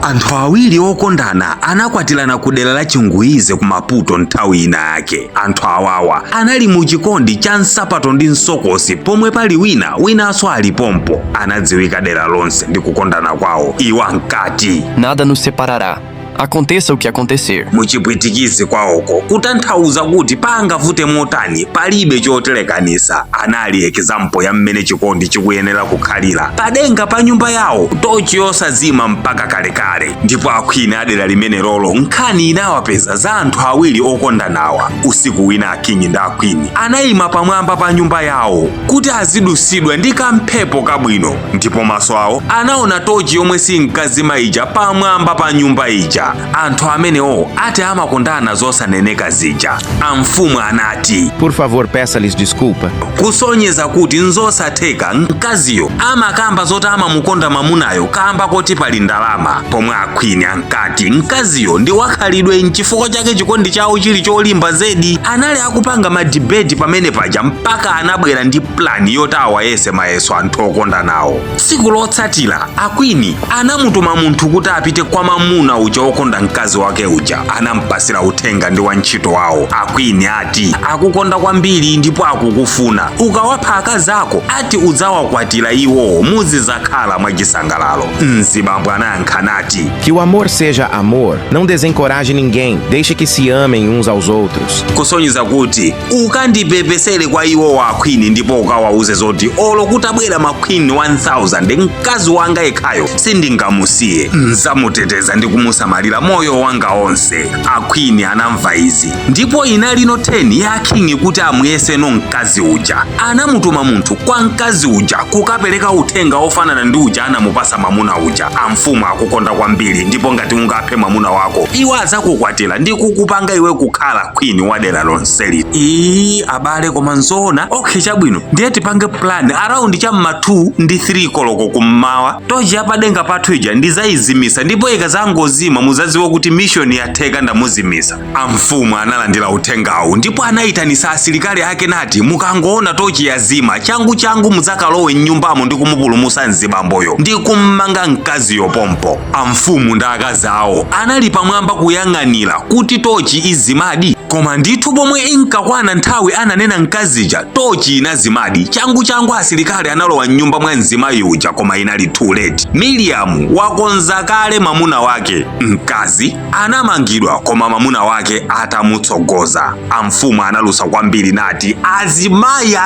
Anthu awiri okondana anakwatirana ku dera la Chinguize ku Maputo nthawi ina yake. Anthu awawa anali mu chikondi cha nsapato ndi nsokosi pomwe pali winanso ali pompo. Anadziwika dera lonse ndi kukondana kwawo. Iwo ankati nada nos separará, aconteça o que acontecer. Muchipwitikizi kwawoko kutanthauza kuti pangavute motani palibe choterekanisa. Anali example ya mmene chikondi chikuyenera kukhalira padenga pa nyumba yawo, tochi yosazima mpaka kalekale. Ndipo akhwini adera limene lolo nkhani inawapeza za anthu awiri okondanawa. Usiku wina akinyi ndi akhwini anayima pamwamba pa nyumba yawo kuti azidusidwa ndi kamphepo kabwino, ndipo maso awo anaona tochi yomwe sinkazima ija pamwamba pa nyumba ija. Anthu amenewo ati amakondana zosaneneka zija. Amfumu anati, por favor, peça-lhes desculpa. Kusonyeza kuti nzosatheka mkaziyo amakamba zoti amamukonda mamunayo kamba koti pali ndalama. Pomwe akhwini ankati mkaziyo ndi wakhalidwe nchifukwa chake chikondi chawo chili cholimba zedi. Anali akupanga madibeti pamene paja mpaka anabwera ndi plani yoti awayese mayeso anthu okondanawo. Tsiku lotsatira akhwini anamutuma munthu kuti apite kwa mamuna uja okonda mkazi wake uja. Anampasira uthenga ndi wantchito wawo. Akhwini ati akukonda kwambiri ndipo akukufuna. Ukawapha akazi ako ati udzawakwatira iwo muzizakhala mwachisangalalo. Mzibambo anayankha nati, Que o amor seja amor, não desencoraje ninguém, deixe que se amem uns aos outros. Kusonyeza kuti ukandipepesere kwa iwo wa akhwini ndipo ukawauze zoti olo kutabwera makhwini 1000 mkazi wanga yekhayo sindingamusiye, nzamuteteza ndi kumusamalira moyo wanga onse. Akhwini anamva izi ndipo inali no 10 ya akinyi kuti amuyeseno mkazi uja. Anamutuma munthu kwa mkazi uja kukapereka uthenga ofanana ndi uja anamupasa mamuna uja. Amfumu akukonda kwambiri ndipo ngati ungaphe mamuna wako iwo adzakukwatira ndi kukupanga iwe kukhala khwini wa dera lonseli. Abale koma nzoona okay chabwino ndiye tipange plan around cham'ma 2 ndi 3 koloko kummawa. Tochi yapadenga pathu ija ndizayizimisa ndipo ikazangozima muzadziwa kuti mission yatheka ndamuzimisa. Amfumu analandira uthengawu ndipo anayitanisa asilikali ake nati mukangoona tochi yazima changu muzakalowe mnyumbamo ndi kumupulumusa mzibamboyo ndi kummanga mkaziyo pompo. Amfumu ndi akazi awo anali pamwamba kuyang'anira kuti tochi izimadi, koma ndithu pomwe inkakwana nthawi ananena mkazija tochi inazimadi. Changu asilikali analowa mnyumba mwa mzimayi uja koma inali too late. Miriam wakonza kale mamuna wake. Mkazi anamangidwa koma mamuna wake atamutsogoza. Amfumu analusa kwambiri nati azimayi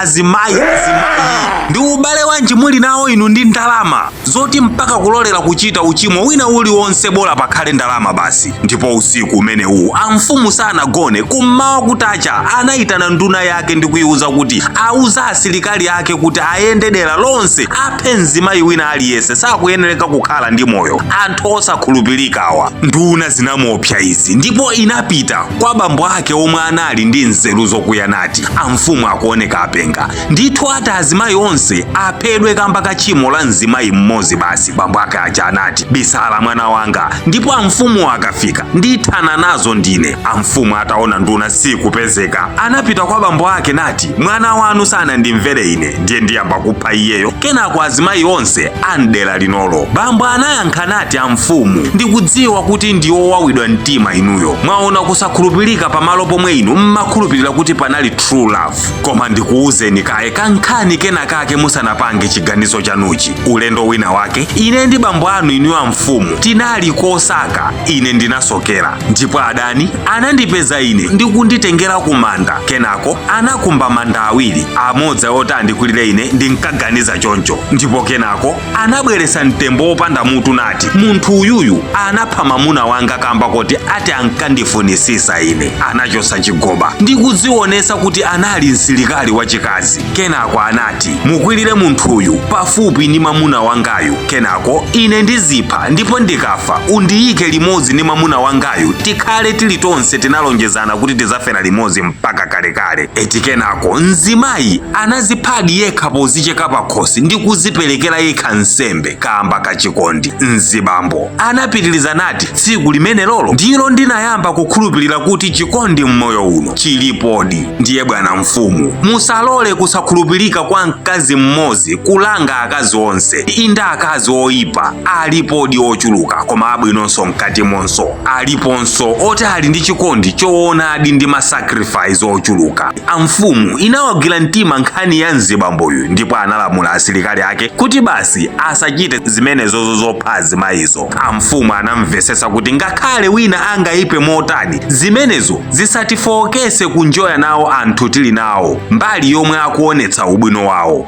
ndi ubale wanji muli nawo inu ndi ndalama zoti mpaka kulolera kuchita uchimo wina uliwonse bola pakhale ndalama basi. Ndipo usiku umenewu amfumu sanagone. Kummawa kutacha anayitana nduna yake ndi kuyiuza kuti auza asilikali ake kuti ayende dera lonse aphe mzimayi wina aliyese sakuyenereka kukhala ndi moyo. Anthu osakhulupirikawa. Nduna zinamuopsa izi ndipo inapita kwa bambo ake omwe anali ndi nzeru zokuya nati amfumu akuoneka apenga ndithu ati azimayi onse aphedwe kamba kachimo la mzimayi mmodzi basi. Bambo ake aja anati bisala mwana wanga, ndipo amfumu akafika ndithana nazo ndine. Amfumu ataona nduna sikupezeka anapita kwa bambo ake nati mwana wanu sanandimvere ine ndiye ndiyamba kupha iyeyo kenako azimayi onse andera linolo. Bambo anayankha nati amfumu ndikudziwa kuti ndiwo wawidwa mtima inuyo mwaona kusakhulupirika pamalo pomwe inu mmakhulupirira kuti panali true love. Koma ndikuuzeni kaye kankhani kena kake musanapange chiganizo chanuchi. Ulendo wina wake ine ndi bambo anu inuyo amfumu tinali kosaka ine ndinasokera ndipo adani anandipeza ine ndikunditengera kumanda. Kenako anakumba manda awiri amodzi oti andikulire ine ndinkaganiza choncho. Ndipo kenako anabweresa mtembo opanda mutu nati munthu uyuyu anapha mamuna wanga kamba kuti ati ankandifunisisa ine. Anachosa chigoba ndikudzionesa kuti anali msilikali wachikazi. Kenako anati mukwirire munthuyu pafupi ndi mamuna wangayu, kenako ine ndizipha ndipo ndikafa undiyike limodzi ndi mamuna wangayu tikhale tili tonse tinalonjezana kuti tizafera limodzi mpaka kalekale. kalekale. Eti kenako mzimayi anaziphadi yekha pozicheka pakhosi ndi kuziperekera yekha nsembe kamba kachikondi. Mzibambo anapitiliza nati tsiku limene lolo ndilo ndinayamba kukhulupirira kuti chikondi mmoyo uno chilipodi. Ndiye bwana mfumu, musalole kusakhulupirika kwa mkazi mmodzi kulanga akazi onse. Inda akazi oyipa alipodi ochuluka, koma abwinonso mkati monso aliponso oti ali ndi chikondi choonadi ndi masacrifice ochuluka. Amfumu inawagwira mtima nkhani ya mzibamboyu, ndipo analamula asilikali ake kuti basi asachite zimenezo zophazi mayizo. Amfumu anamvesesa kuti ngakhale wina angayipe motani, zimenezo zisatifokese kunjoya nawo anthu tili nawo mbali yomwe akuonetsa ubwino wawo.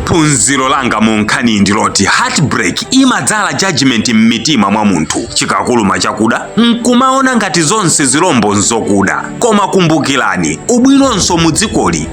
Phunziro langa mu nkhani ndiloti heartbreak imadzala judgment m'mitima mwa munthu. Chikakuluma chakuda nkumaona ngati zonse zilombo nzokuda, koma kumbukirani ubwinonso mudzikoli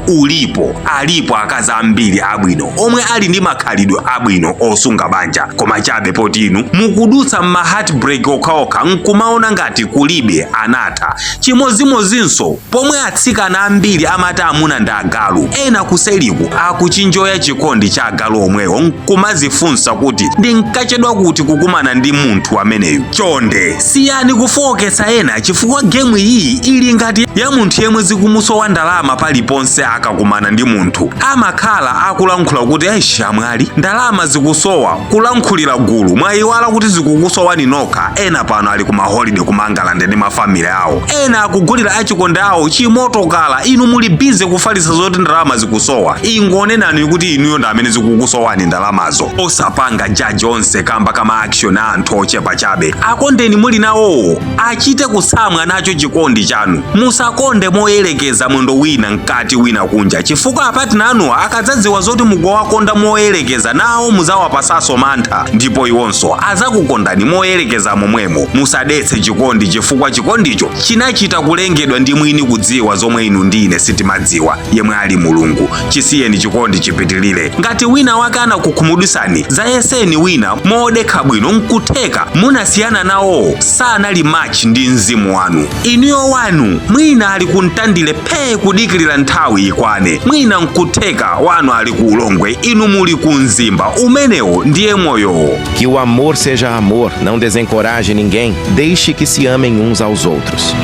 alipo akazi ambiri abwino omwe ali ndi makhalidwe abwino osunga banja, koma chabe poti inu mukudutsa mma heartbreak okhaokha nkumaona ngati kulibe anatha. Chimozimozinso pomwe atsikana ambiri amati amuna ndi agalu, ena kuseliku akuchinjoya chikondi cha agalu omwewo nkumazifunsa kuti ndinkachedwa kuti kukumana ndi munthu ameneyu. Chonde siyani kufoketsa ena chifukwa gemu iyi ili ngati ya munthu yemwe zikumusowa ndalama paliponse akakumana ndi munthu. Amakhala akulankhula kuti amwali ndalama zikusowa kulankhulira gulu, mwayiwala kuti zikukusowani nokha. Ena pano ali kuma holiday kumangalande ndi mafamily awo, ena akugulira achikondi awo chimotokala. Inu muli bize kufalisa zoti ndalama zikusowa. Ingonenani kuti inuyo ndi amene zikukusowani ndalamazo. Osapanga jaji onse kamba kama action a anthu ochepa chabe. Akondeni muli nawo achite kusamwa nacho chikondi chanu. Musakonde moyelekeza mwendo wina nkati wina kunja, chifukwa apatina anuwa akadzadziwa zoti mukuwakonda moyelekeza nawo muzawapasaso mantha, ndipo iwonso azakukondani moyelekeza momwemo. Musadetse chikondi chifukwa chikondicho chinachita kulengedwa ndi mwini kudziwa zomwe inu ndine sitimadziwa, yemwe ali Mulungu. Chisiyeni chikondi chipitilire. Ngati wina wake anakukhumudwisani, zayeseni wina modekha bwino nkutheka munasiyana nawo sanali match ndi mzimu wanu. Inuyo wanu mwina ali kuntandile phe kudikirira nthawi ikwane, mwina nkutheka wanu ali ku ulongwe, inu muli ku mzimba. Umenewo ndiye moyowo. Que o amor seja amor, não desencoraje ninguém, deixe que se amem uns aos outros.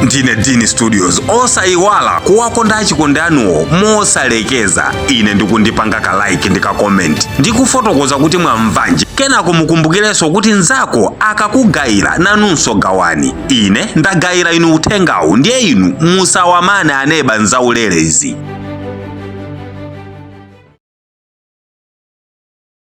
Ndine Dini Studios, osayiwala kuwakonda achikondi anuwo mosalekeza. Ine ndikundipanga ka like ndi ka comment ndikufotokoza kuti mwamvanji, kenako mukumbukirenso kuti nzako akakugayira nanunso gawani. Ine ndagayira inu uthengawu, ndiye inu musawamane aneba nzaulere izi.